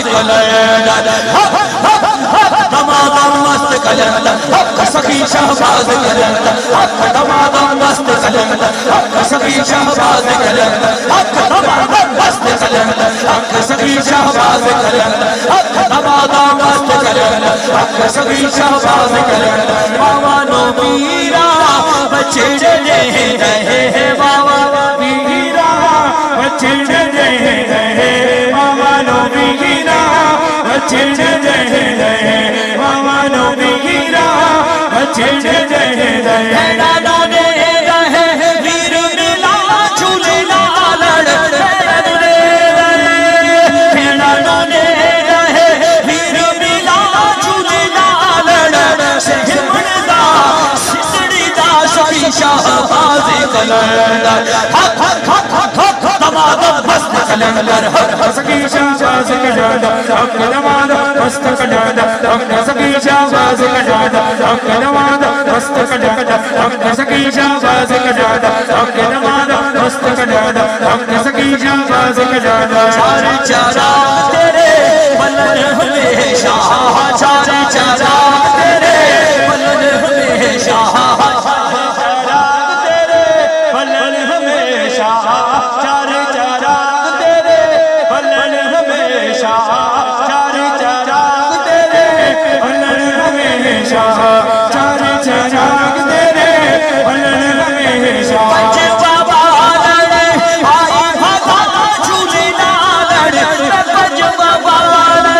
कलंदर दमादम मस्त कलंदर सखी शहबाज कलंदर दमादम मस्त कलंदर सखी शहबाज कलंदर दमादम मस्त कलंदर सखी शहबाज कलंदर दमादम मस्त कलंदर सखी शहबाज कलंदर बाबा नो मीरा बच्चे रहे बाबा मीरा बच्चे रहे बाबा नो मीरा बच्चे रहे बाबा नो मीरा बच्चे रहे नाना ने रहे वीर मिला झूले लालड़ नाना ने रहे वीर मिला झूले लालड़ से मनदा सिसड़ी दा सखी शहबाज कलंदर दमादम मस्त कलंदर सखी शहबाज कलंदर दमादम मस्त कलंदर सखी शहबाज कलंदर दमादम मस्त कलंदर सखी शहबाज कलंदर दमादम मस्त कलंदर सखी शहबाज कलंदर चार चारा तेरे बलन हमेशा चार चारा तेरे बलन हमेशा तेरे बलन हमेशा चार चारा तेरे बलन हमेशा चार चारा तेरे बलन हमेशा चार चारा तेरे बलन हमेशा पंजवा वाले आई भगा झूले लालड़ पंजवा वाले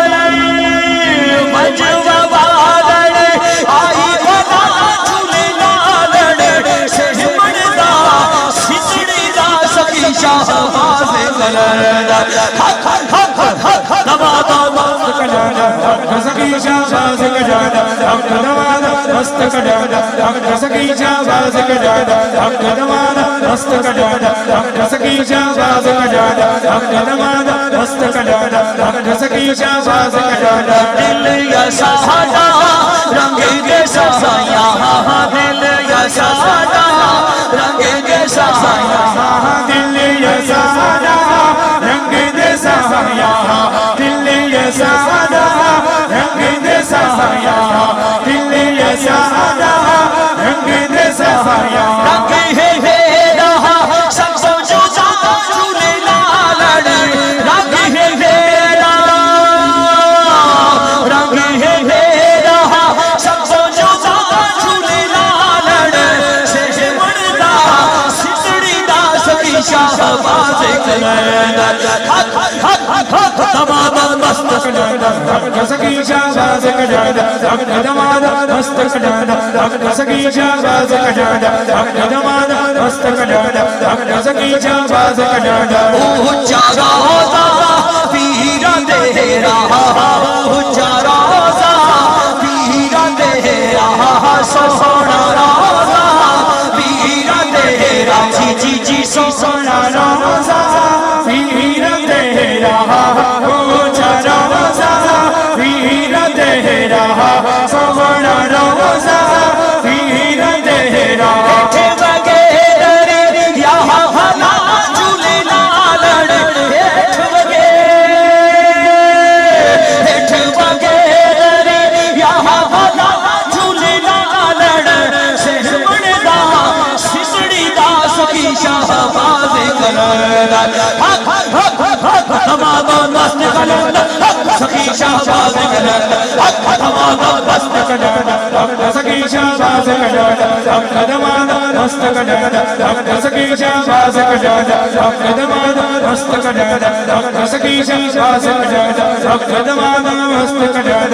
आई भगा झूले लालड़ से मनदा सिसड़ी दा सखी शहबाज कलंदर दमादम मस्त कलंदर सखी शहबाज कलंदर दमादम मस्त कलंदर सखी शहबाज कलंदर दमादम मस्त कलंदर सखी शहबाज कलंदर दमादम मस्त कलंदर सखी शहबाज कलंदर दिल या सादा रंगेंगे साया दिल या सादा रंगेंगे साया दिल या सादा रंगेंगे साया दिल या सादा रंगेंगे साया दिल या सादा रंगेंगे साया रंगे है रहा सब समझो झूले लालड़ रंगे है रंगे है रहा सब समझो झूले लालड़ से मनदा सिसड़ी दा सखी शहबाज कलंदर दमादम मस्त कलंदर सखी शहबाज कलंदर दमादम मस्त कलंदर सखी शहबाज कलंदर दमादम मस्त कलंदर सखी शहबाज कलंदर ऊंचा रोज़ा पीरा तेरा ऊंचा रोज़ा पीरा तेरा सोना रोज़ा पीरा तेरा जी जी सोना रोज़ा पीरा तेरा ऊंचा रोज़ा पीरा तेरा सोना रोज़ा पीरा तेरा यहाँ भला झूले लालड़ हेठ वगैरे यहाँ भला झूले लालड़ से मनदा सिसड़ी दा सखी शहबाज कलंदर दमादम मस्त कलंदर सखी शहबाज कलंदर दमादम मस्त कलंदर सखी शहबाज कलंदर दमादम मस्त कलंदर सखी शहबाज कलंदर दमादम मस्त कलंदर सखी शहबाज कलंदर दमादम मस्त कलंदर